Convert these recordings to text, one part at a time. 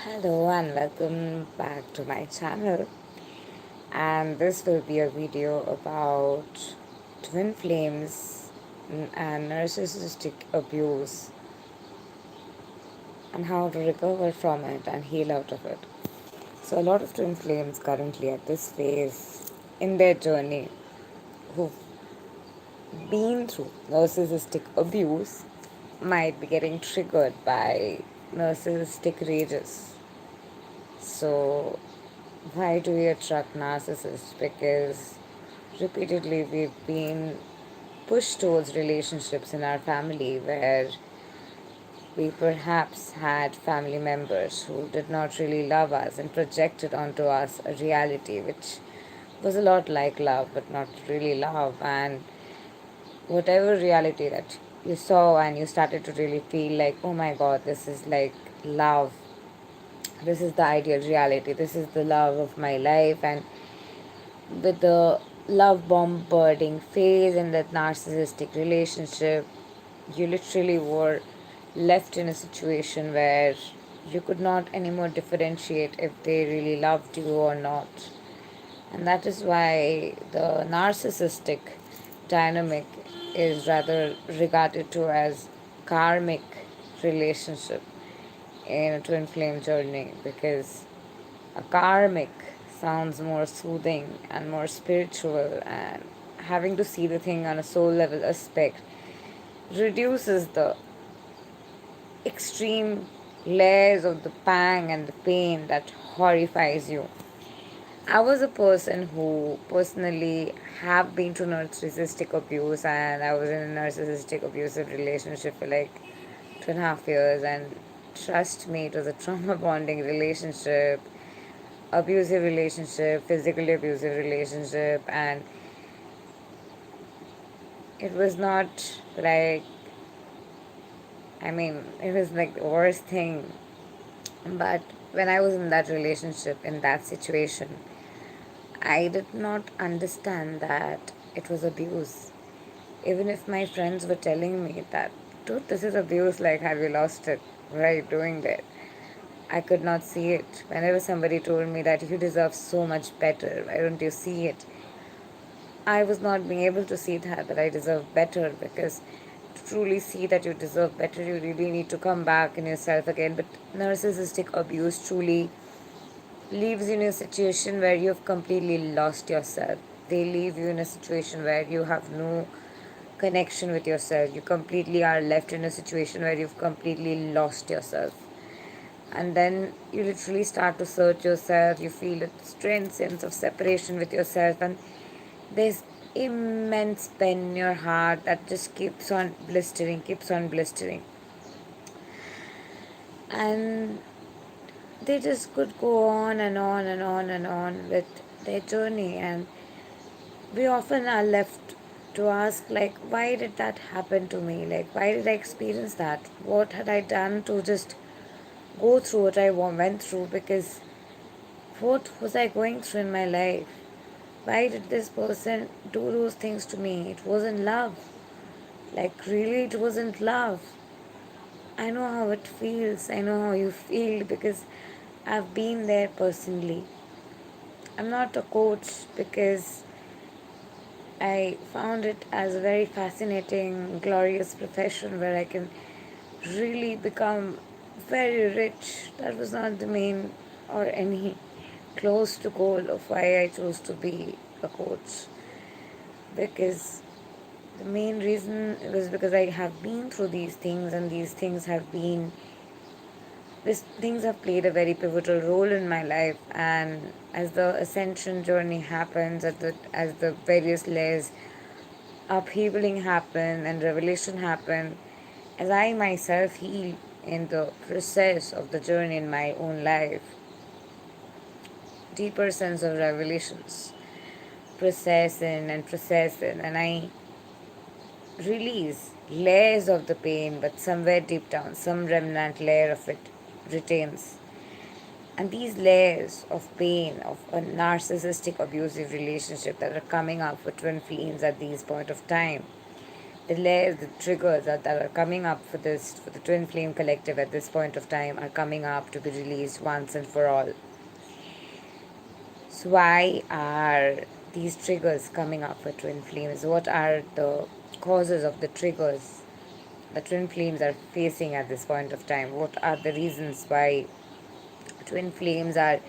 Hello and welcome back to my channel, and this will be a video about twin flames and narcissistic abuse and how to recover from it and heal out of it. So a lot of twin flames currently at this phase in their journey who've been through narcissistic abuse might be getting triggered by narcissistic rages. So why do we attract narcissists? Because repeatedly we've been pushed towards relationships in our family where we perhaps had family members who did not really love us and projected onto us a reality which was a lot like love but not really love. And whatever reality that you saw and you started to really feel like, oh my god, this is like love, this is the ideal reality, this is the love of my life. And with the love bombarding phase in that narcissistic relationship, you literally were left in a situation where you could not anymore differentiate if they really loved you or not. And that is why the narcissistic dynamic is rather regarded to as karmic relationship in a twin flame journey, because a karmic sounds more soothing and more spiritual, and having to see the thing on a soul level aspect reduces the extreme layers of the pang and the pain that horrifies you. I was a person who personally have been to narcissistic abuse, and I was in a narcissistic abusive relationship for like 2.5 years, and trust me, it was a trauma bonding relationship, abusive relationship, physically abusive relationship. And it was not like, I mean, it was like the worst thing. But when I was in that relationship, in that situation, I did not understand that it was abuse. Even if my friends were telling me that, dude, this is abuse, like, have you lost it? What are you doing there? I could not see it. Whenever somebody told me that you deserve so much better, why don't you see it? I was not being able to see that I deserve better, because to truly see that you deserve better, you really need to come back in yourself again. But narcissistic abuse truly leaves you in a situation where you've completely lost yourself. They leave you in a situation where you have no connection with yourself. You completely are left in a situation where you've completely lost yourself. And then you literally start to search yourself. You feel a strange sense of separation with yourself, and there's immense pain in your heart that just keeps on blistering, keeps on blistering. And they just could go on and on and on and on with their journey. And we often are left to ask, like, why did that happen to me? Like, why did I experience that? What had I done to just go through what I went through? Because what was I going through in my life? Why did this person do those things to me? It wasn't love. Like, really, it wasn't love. I know how it feels. I know how you feel, because I've been there personally. I'm not a coach because I found it as a very fascinating, glorious profession where I can really become very rich. That was not the main or any close to goal of why I chose to be a coach. Because the main reason was because I have been through these things, and these things have played a very pivotal role in my life. And as the ascension journey happens, as the various layers upheavaling happen and revelation happen, as I myself heal in the process of the journey in my own life, deeper sense of revelations process in, and I release layers of the pain, but somewhere deep down, some remnant layer of it retains. And these layers of pain of a narcissistic abusive relationship that are coming up for twin flames at this point of time the layers, the triggers that are coming up for the twin flame collective at this point of time are coming up to be released once and for all. So why are these triggers coming up for twin flames? What are the causes of the triggers the twin flames are facing at this point of time? What are the reasons why twin flames are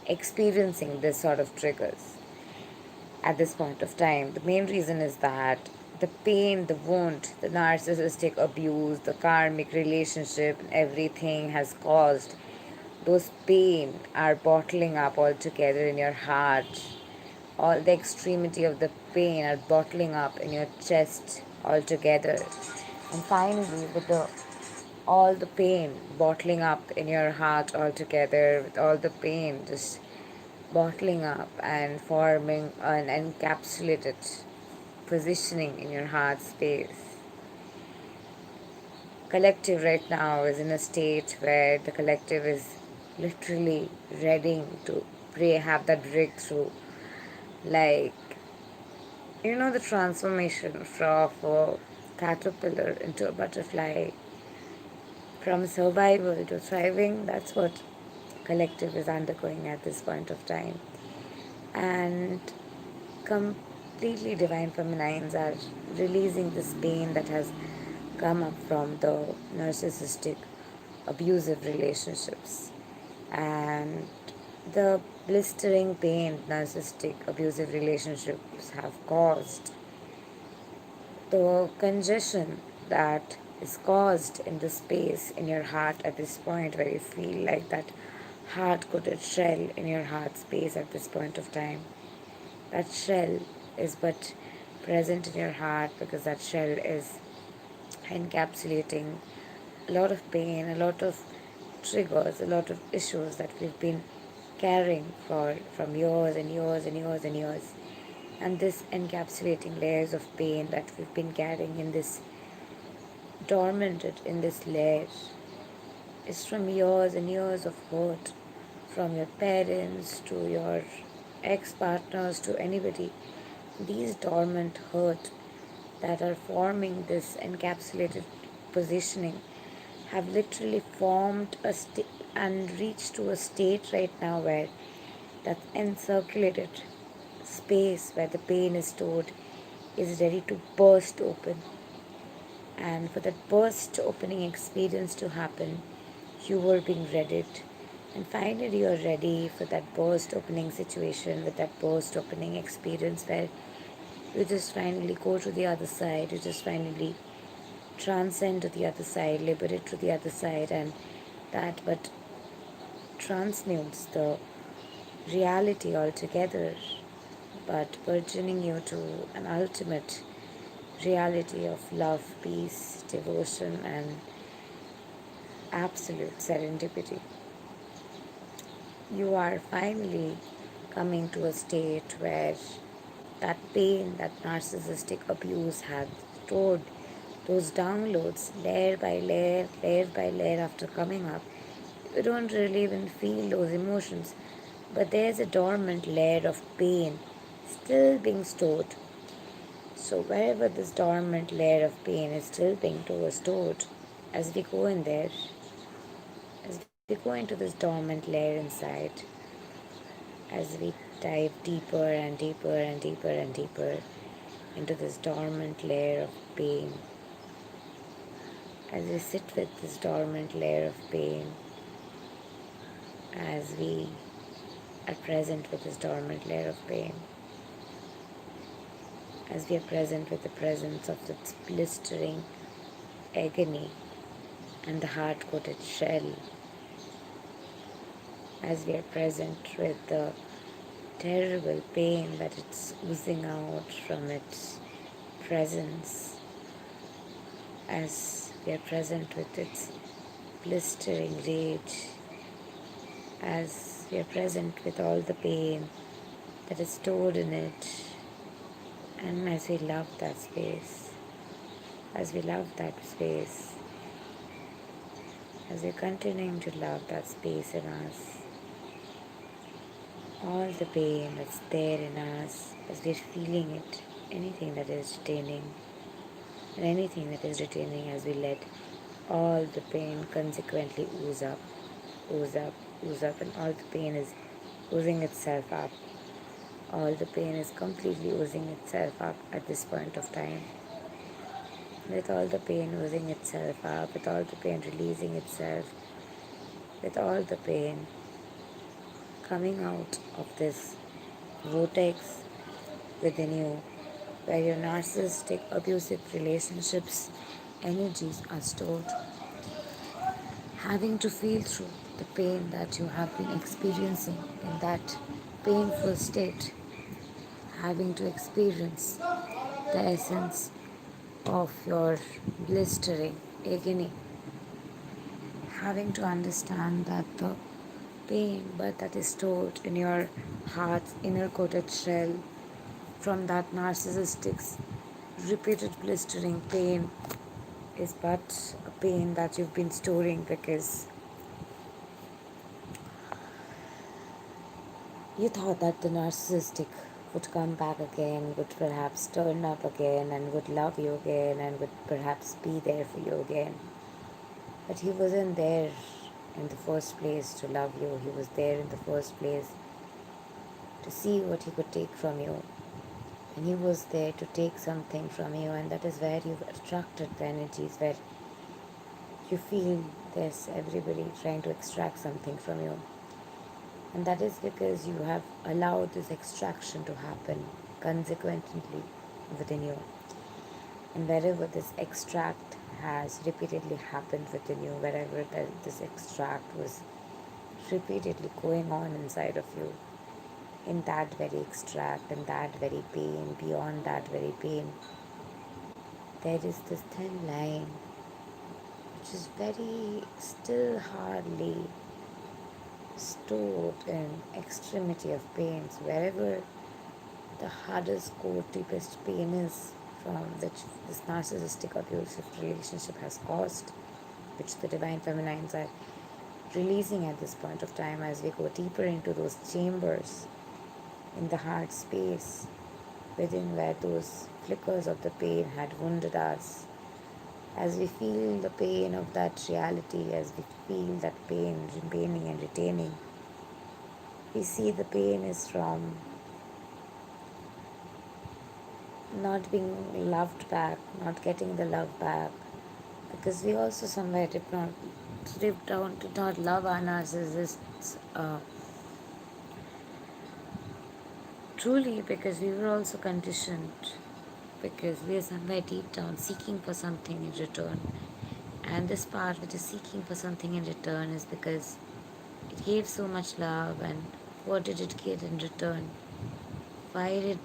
experiencing this sort of triggers at this point of time? The main reason is that the pain, the wound, the narcissistic abuse, the karmic relationship, everything has caused those pain are bottling up all together in your heart. All the extremity of the pain are bottling up in your chest all together. And finally, with all the pain bottling up in your heart all together, with all the pain just bottling up and forming an encapsulated positioning in your heart space. Collective right now is in a state where the collective is literally ready to have that breakthrough. Like, the transformation from a caterpillar into a butterfly, from survival to thriving. That's what collective is undergoing at this point of time. And completely divine feminines are releasing this pain that has come up from the narcissistic abusive relationships, and the blistering pain narcissistic abusive relationships have caused, the congestion that is caused in the space in your heart at this point, where you feel like that hard-coated shell in your heart space at this point of time. That shell is but present in your heart because that shell is encapsulating a lot of pain, a lot of triggers, a lot of issues that we've been carrying from years and years and years and years. And this encapsulating layers of pain that we've been carrying in this dormanted in this layer is from years and years of hurt, from your parents to your ex-partners to anybody. These dormant hurt that are forming this encapsulated positioning have literally formed and reached to a state right now where that encirculated space where the pain is stored is ready to burst open. And for that burst opening experience to happen, you were being readied. And finally, you're ready for that burst opening situation, with that burst opening experience where you just finally go to the other side, you just finally transcend to the other side, liberate to the other side, and that but transmutes the reality altogether, but burgeoning you to an ultimate reality of love, peace, devotion, and absolute serendipity. You are finally coming to a state where that pain, that narcissistic abuse had stored those downloads layer by layer after coming up. You don't really even feel those emotions, but there's a dormant layer of pain still being stored. So wherever this dormant layer of pain is still being stored, as we go in there, as we go into this dormant layer inside, as we dive deeper and deeper and deeper and deeper into this dormant layer of pain, as we sit with this dormant layer of pain, as we are present with this dormant layer of pain, as we are present with the presence of its blistering agony and the hard-coated shell, as we are present with the terrible pain that it's oozing out from its presence, as we are present with its blistering rage, as we are present with all the pain that is stored in it, and as we love that space, as we love that space, as we're continuing to love that space in us, all the pain that's there in us, as we're feeling it, anything that is retaining, and anything that is retaining, as we let all the pain consequently ooze up, ooze up, and all the pain is oozing itself up. All the pain is completely oozing itself up at this point of time. With all the pain oozing itself up, with all the pain releasing itself, with all the pain coming out of this vortex within you, where your narcissistic, abusive relationships, energies are stored, having to feel through the pain that you have been experiencing in that painful state, having to experience the essence of your blistering agony, having to understand that the pain but that is stored in your heart's inner coated shell from that narcissistic's repeated blistering pain is but a pain that you've been storing because you thought that the narcissistic would come back again, would perhaps turn up again, and would love you again, and would perhaps be there for you again. But he wasn't there in the first place to love you. He was there in the first place to see what he could take from you. And he was there to take something from you, and that is where you've attracted the energies, where you feel there's everybody trying to extract something from you. And that is because you have allowed this extraction to happen consequently within you. And wherever this extract has repeatedly happened within you, wherever this extract was repeatedly going on inside of you, in that very extract, in that very pain, beyond that very pain, there is this thin line which is very still hardly stored in extremity of pains, wherever the hardest core, deepest pain is from which this narcissistic abusive relationship has caused, which the divine feminines are releasing at this point of time as we go deeper into those chambers in the heart space within where those flickers of the pain had wounded us. As we feel the pain of that reality, as we feel that pain remaining and retaining, we see the pain is from not being loved back, not getting the love back, because we also somewhere deep down did not love our narcissists truly, because we were also conditioned, because we are somewhere deep down seeking for something in return. And this part which is seeking for something in return is because it gave so much love, and what did it get in return? Why did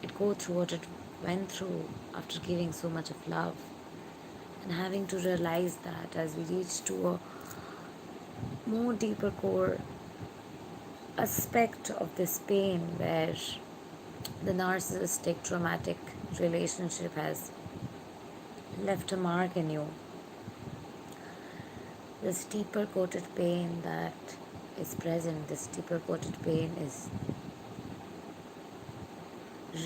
it go through what it went through after giving so much of love? And having to realize that as we reach to a more deeper core aspect of this pain, where the narcissistic traumatic relationship has left a mark in you, this deeper coated pain that is present, this deeper coated pain is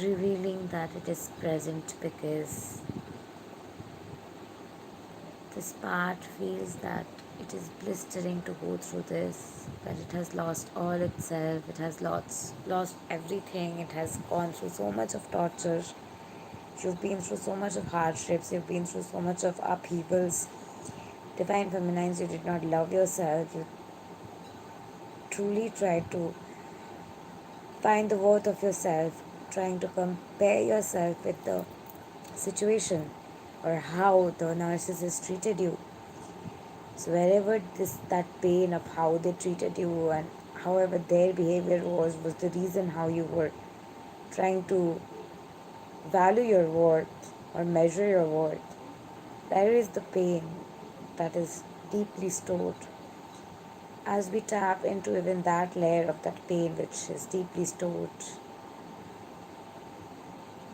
revealing that it is present because this part feels that it is blistering to go through this, that it has lost all itself, it has lost everything, it has gone through so much of torture, you've been through so much of hardships, you've been through so much of upheavals. Divine Feminines, you did not love yourself, you truly tried to find the worth of yourself, trying to compare yourself with the situation or how the narcissist treated you. So wherever that pain of how they treated you and however their behavior was the reason how you were trying to value your worth or measure your worth. There is the pain that is deeply stored. As we tap into even that layer of that pain which is deeply stored,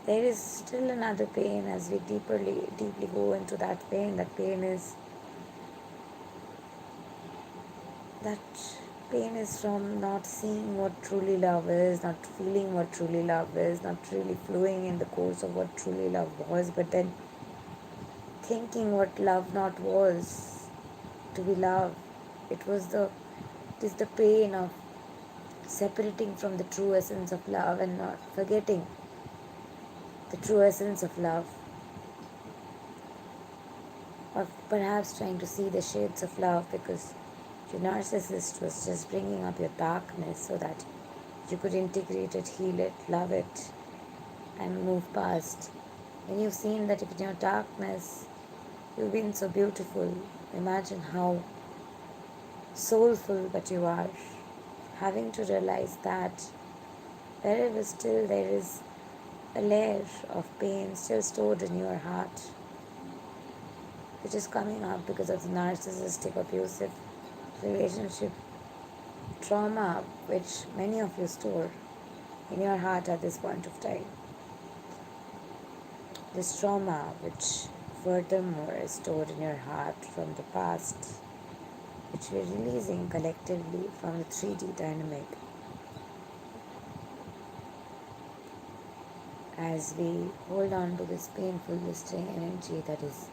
there is still another pain as we deeply go into that pain. That pain is that Pain is from not seeing what truly love is, not feeling what truly love is, not really flowing in the course of what truly love was, but then thinking what love not was to be love. It is the pain of separating from the true essence of love and not forgetting the true essence of love, or perhaps trying to see the shades of love because your narcissist was just bringing up your darkness so that you could integrate it, heal it, love it, and move past. When you've seen that in your darkness you've been so beautiful, imagine how soulful that you are, having to realize that wherever still there is a layer of pain still stored in your heart, which is coming up because of the narcissistic abusive relationship trauma which many of you store in your heart at this point of time. This trauma which furthermore is stored in your heart from the past, which we're releasing collectively from the 3D dynamic as we hold on to this painful blistering energy that is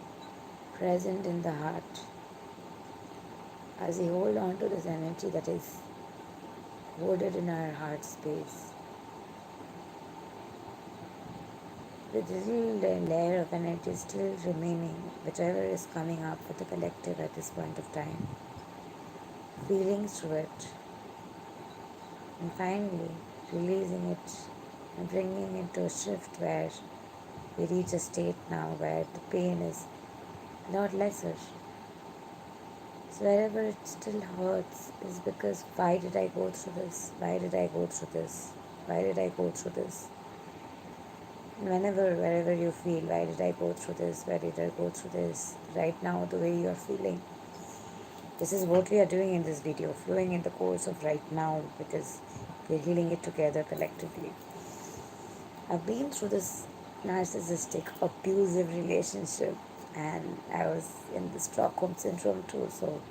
present in the heart, as we hold on to this energy that is hoarded in our heart space, with a little layer of energy still remaining, whichever is coming up for the collective at this point of time, feeling through it, and finally releasing it and bringing it to a shift where we reach a state now where the pain is a lot lesser. So wherever it still hurts is because why did I go through this? Why did I go through this? Why did I go through this? And wherever you feel, why did I go through this? Why did I go through this? Right now, the way you are feeling. This is what we are doing in this video, flowing in the course of right now because we're healing it together collectively. I've been through this narcissistic, abusive relationship and I was in the Stockholm syndrome too, so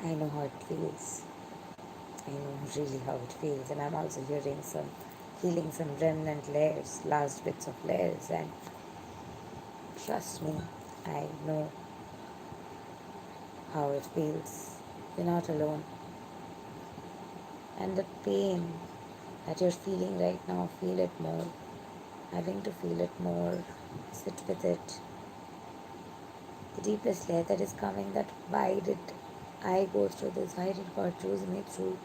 I know how it feels. I know really how it feels, and I'm also healing some remnant layers, last bits of layers, and trust me, I know how it feels. You're not alone. And the pain that you're feeling right now, feel it more. Having to feel it more, sit with it. The deepest layer that is coming, that why did I go through this? Why did God choose me to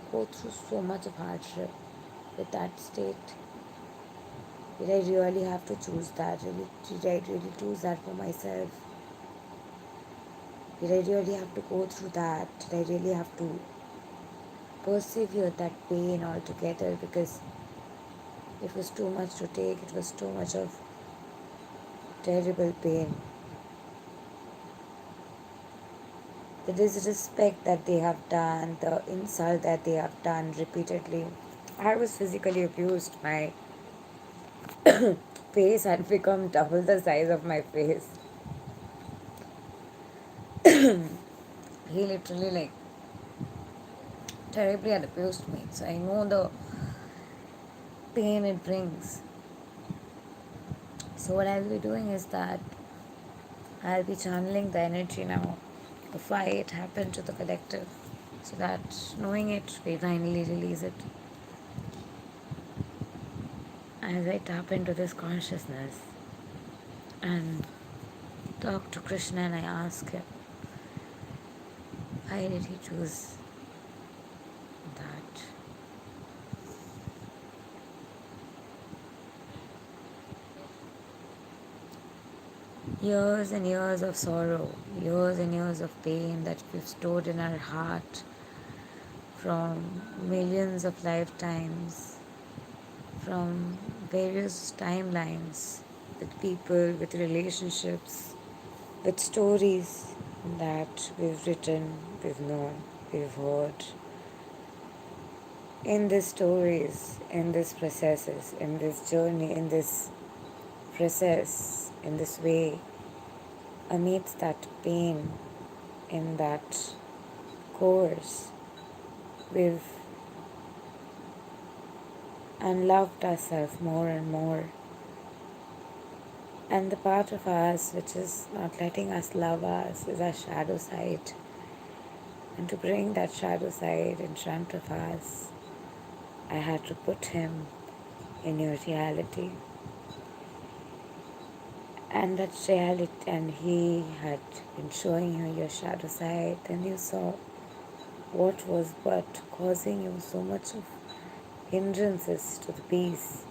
go through so much of hardship with that state? Did I really have to choose that? Did I really choose that for myself? Did I really have to go through that? Did I really have to persevere that pain altogether? Because it was too much to take. It was too much of terrible pain. The disrespect that they have done, the insult that they have done repeatedly. I was physically abused. My face had become double the size of my face. He literally terribly had abused me. So I know the pain it brings. So what I'll be doing is that I'll be channeling the energy now of why it happened to the collective, so that knowing it, we finally release it. As I tap into this consciousness and talk to Krishna and I ask him, why did he choose that? Years and years of sorrow, years and years of pain that we've stored in our heart from millions of lifetimes, from various timelines, with people, with relationships, with stories that we've written, we've known, we've heard. In these stories, in these processes, in this journey, in this process, in this way, amidst that pain, in that course, we've unloved ourselves more and more. And the part of us which is not letting us love us is our shadow side. And to bring that shadow side in front of us, I had to put him in your reality. And that reality, and he had been showing you your shadow side, and you saw what was but causing you so much of hindrances to the peace.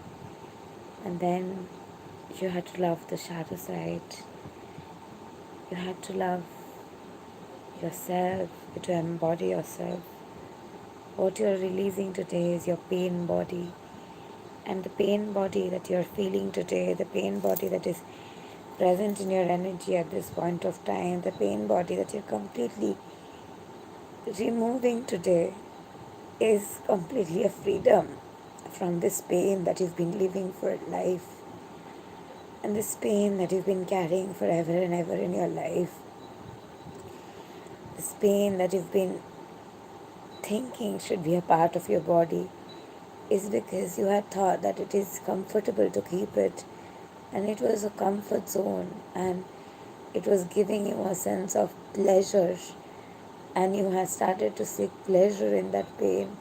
And then you had to love the shadow side. You had to love yourself, to embody yourself. What you're releasing today is your pain body. And the pain body that you're feeling today, the pain body that is present in your energy at this point of time, the pain body that you're completely removing today, is completely a freedom from this pain that you've been living for life, and this pain that you've been carrying forever and ever in your life, this pain that you've been thinking should be a part of your body, is because you had thought that it is comfortable to keep it, and it was a comfort zone, and it was giving you a sense of pleasure, and you had started to seek pleasure in that pain.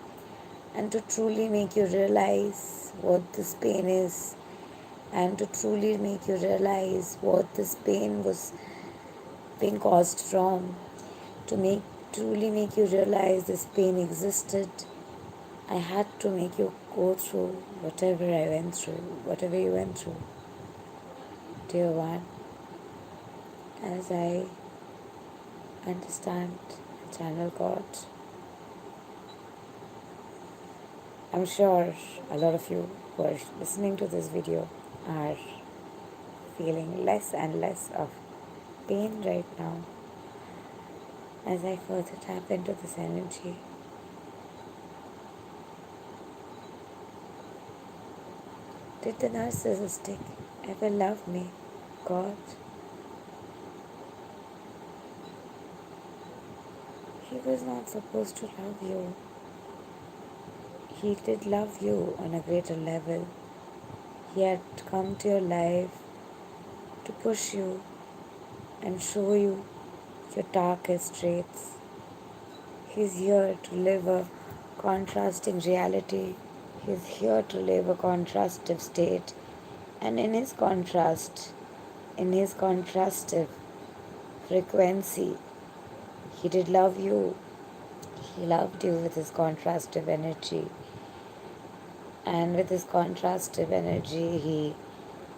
And to truly make you realize what this pain is, and to truly make you realize what this pain was being caused from, to truly make you realize this pain existed, I had to make you go through whatever I went through, whatever you went through. Dear one, as I understand and channel God, I'm sure a lot of you who are listening to this video are feeling less and less of pain right now. As I further tap into this energy, did the narcissistic ever love me, God? He was not supposed to love you. He did love you on a greater level. He had come to your life to push you and show you your darkest traits. He's here to live a contrasting reality. He's here to live a contrastive state. And in his contrastive frequency, he did love you. He loved you with his contrastive energy. And with his contrastive energy, he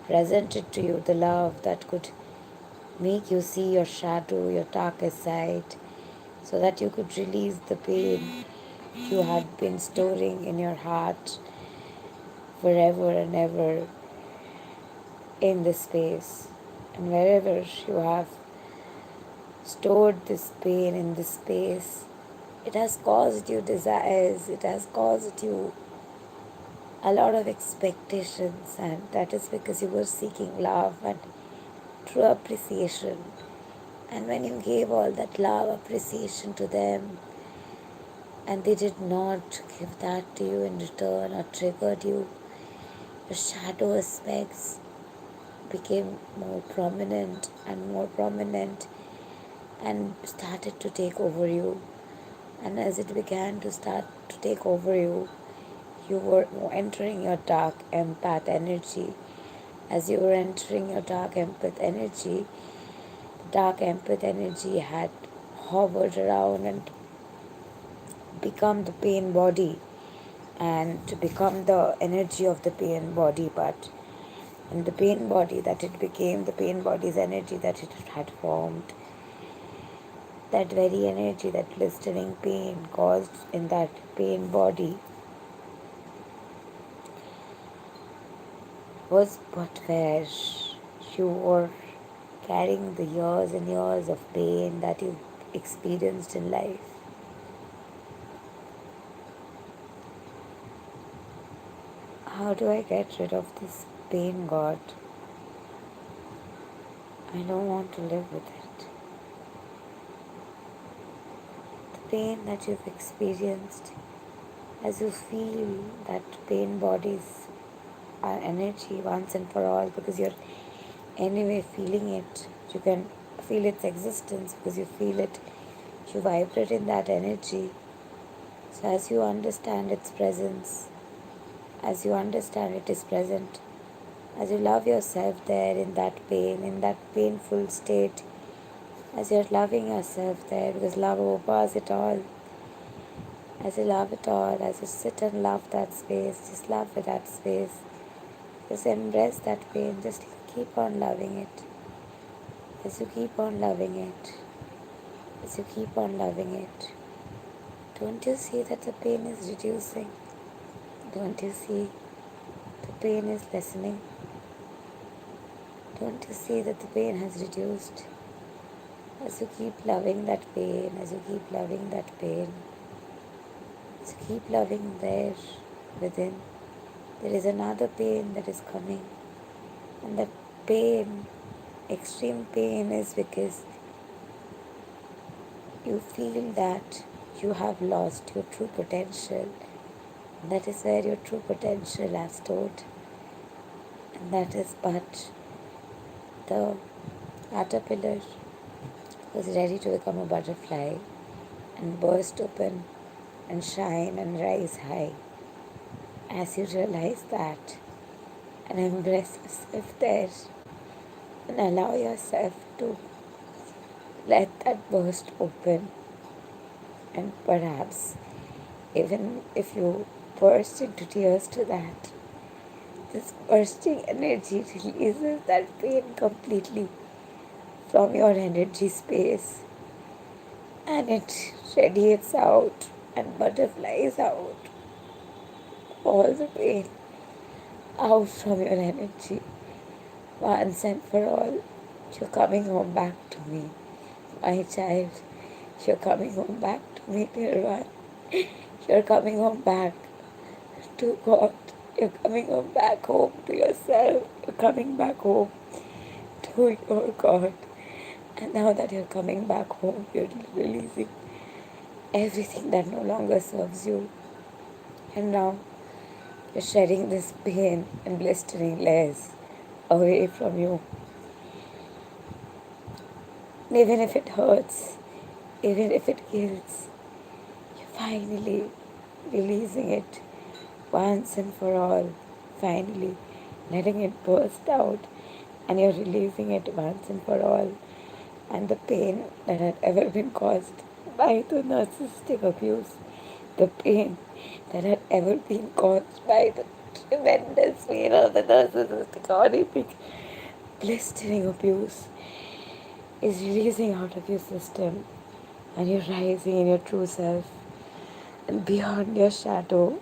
presented to you the love that could make you see your shadow, your darkest side, so that you could release the pain you had been storing in your heart forever and ever in this space. And wherever you have stored this pain in this space, it has caused you desires, it has caused you a lot of expectations, and that is because you were seeking love and true appreciation. And when you gave all that love, appreciation to them, and they did not give that to you in return or triggered you, your shadow aspects became more prominent and started to take over you. And as it began to start to take over you, you were entering your dark empath energy. As you were entering your dark empath energy, the dark empath energy had hovered around and become the pain body, and to become the energy of the pain body part. And the pain body that it became, the pain body's energy that it had formed, that very energy, that blistering pain caused in that pain body, was but where you were carrying the years and years of pain that you experienced in life. How do I get rid of this pain, God? I don't want to live with it. pain that you've experienced, as you feel that pain bodies our energy once and for all, because you're anyway feeling it. You can feel its existence because you feel it. You vibrate in that energy. So as you understand its presence, as you understand it is present, as you love yourself there in that pain, in that painful state, as you're loving yourself there, because love overpowers it all. As you love it all, as you sit and love that space, just love with that space. Just embrace that pain, just keep on loving it. As you keep on loving it, as you keep on loving it, don't you see that the pain is reducing? Don't you see the pain is lessening? Don't you see that the pain has reduced? As you keep loving that pain, as you keep loving that pain, as you keep loving there within, there is another pain that is coming. And that pain, extreme pain, is because you feel that you have lost your true potential. And that is where your true potential has stored. And that is but the caterpillar was ready to become a butterfly and burst open and shine and rise high. As you realize that and embrace yourself there and allow yourself to let that burst open, and perhaps even if you burst into tears to that, this bursting energy releases that pain completely from your energy space, and it radiates out and butterflies out all the pain out from your energy. Once and for all, you're coming home back to me, my child. You're coming home back to me, dear one. You're coming home back to God. You're coming home back home to yourself. You're coming back home to your God. And now that you're coming back home, you're releasing everything that no longer serves you. And now you're shedding this pain and blistering layers away from you. And even if it hurts, even if it kills, you're finally releasing it once and for all. Finally letting it burst out, and you're releasing it once and for all. And the pain that had ever been caused by the narcissistic abuse, the pain that had ever been caused by the tremendous pain of the narcissistic horrific blistering abuse, is releasing out of your system, and you're rising in your true self and beyond your shadow,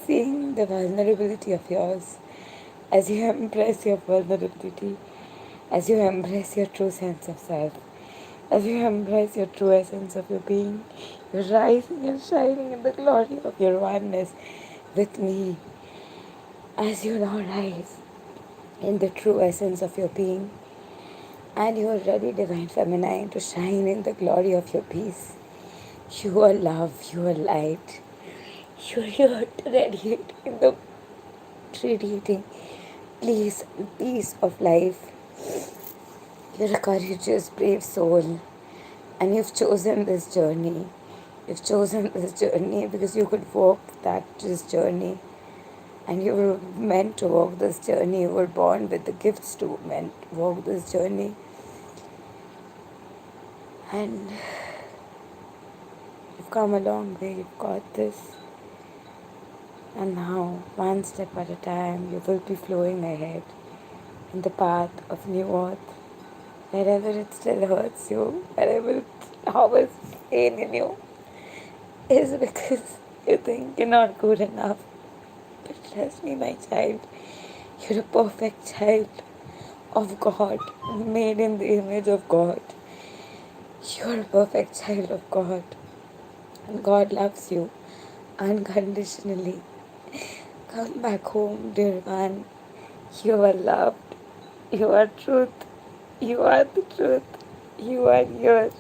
seeing the vulnerability of yours. As you embrace your vulnerability, as you embrace your true sense of self, as you embrace your true essence of your being, you're rising and shining in the glory of your oneness with me. As you now rise in the true essence of your being, and you are ready, Divine Feminine, to shine in the glory of your peace. You are love, you are light. You are here to radiate in the radiating peace of life. You're a courageous, brave soul, and you've chosen this journey. You've chosen this journey because you could walk this journey, and you were meant to walk this journey. You were born with the gifts to walk this journey. And you've come a long way, you've got this. And now, one step at a time, you will be flowing ahead in the path of new earth. Wherever it still hurts you, wherever it harbors pain in you, is because you think you're not good enough. But trust me, my child, you're a perfect child of God, made in the image of God. You're a perfect child of God, and God loves you unconditionally. Come back home, dear one. You are loved. You are truth. You are the truth. You are here.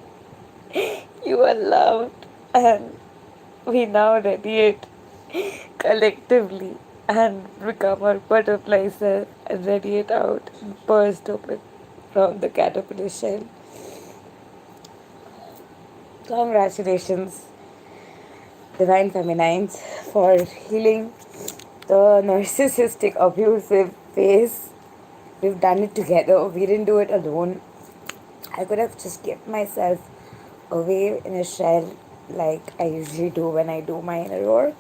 You are loved. And we now radiate collectively and become our butterfly self and radiate out and burst open from the caterpillar shell. Congratulations, Divine Feminines, for healing the narcissistic abusive phase. We've done it together. We didn't do it alone. I could have just kept myself away in a shell like I usually do when I do my inner work.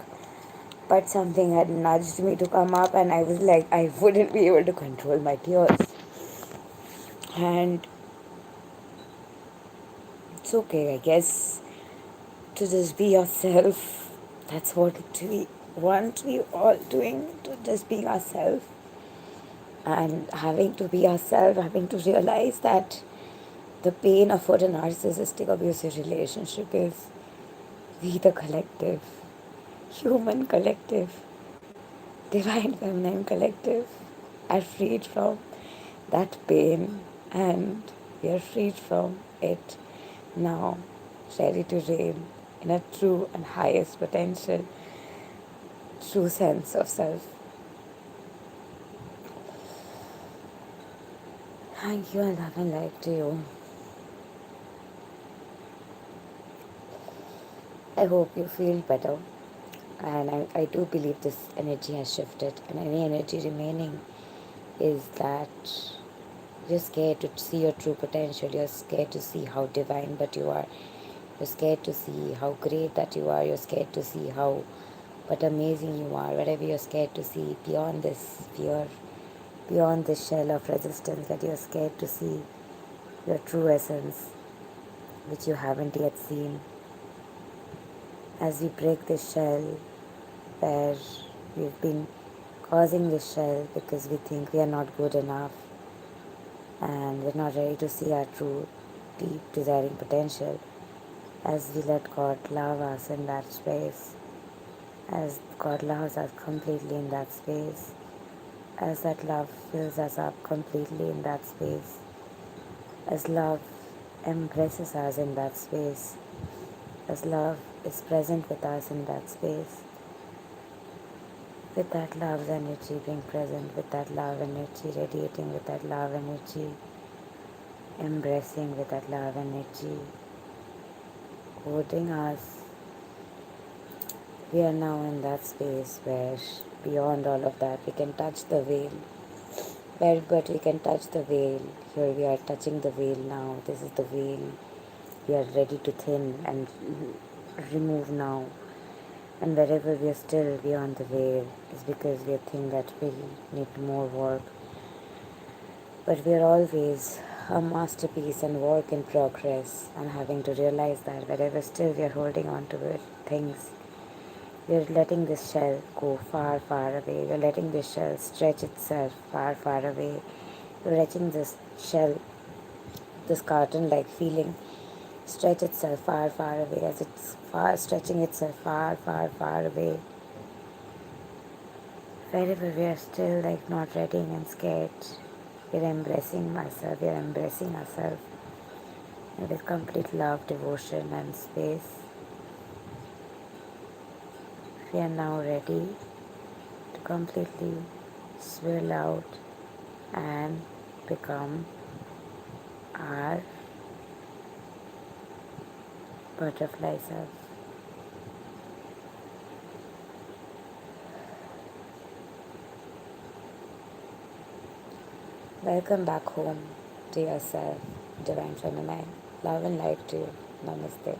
But something had nudged me to come up, and I was like, I wouldn't be able to control my tears. And it's okay, I guess, to just be yourself. That's what we want we all doing, to just being ourselves. And having to be ourselves, having to realize that the pain of what a narcissistic abusive relationship is, we the collective, human collective, divine feminine collective, are freed from that pain, and we are freed from it now, ready to reign in a true and highest potential, true sense of self. Thank you and love and light to you. I hope you feel better. And I do believe this energy has shifted, and any energy remaining is that you're scared to see your true potential. You're scared to see how divine but you are. You're scared to see how great that you are. You're scared to see how but amazing you are. Whatever you're scared to see beyond this fear, beyond this shell of resistance, that you're scared to see your true essence, which you haven't yet seen. As we break this shell, where we've been causing this shell because we think we are not good enough and we're not ready to see our true, deep, desiring potential, as we let God love us in that space, as God loves us completely in that space, as that love fills us up completely in that space, as love embraces us in that space, as love is present with us in that space, with that love energy being present, with that love energy radiating, with that love energy embracing, with that love energy holding us. We are now in that space where beyond all of that we can touch the veil. But we can touch the veil. Here we are touching the veil now. This is the veil. We are ready to thin and remove now. And wherever we are still beyond the veil is because we think that we need more work. But we are always a masterpiece and work in progress, and having to realize that wherever still we are holding on to it, things, we are letting this shell go far, far away. We are letting this shell stretch itself far, far away. We are letting this shell, this carton-like feeling, stretch itself far, far away, as it's stretching itself far, far, far away. Wherever we are still like not ready and scared, we are embracing myself, we are embracing ourselves with complete love, devotion and space. We are now ready to completely swirl out and become our butterfly self. Welcome back home to yourself, Divine Feminine. Love and light to you. Namaste.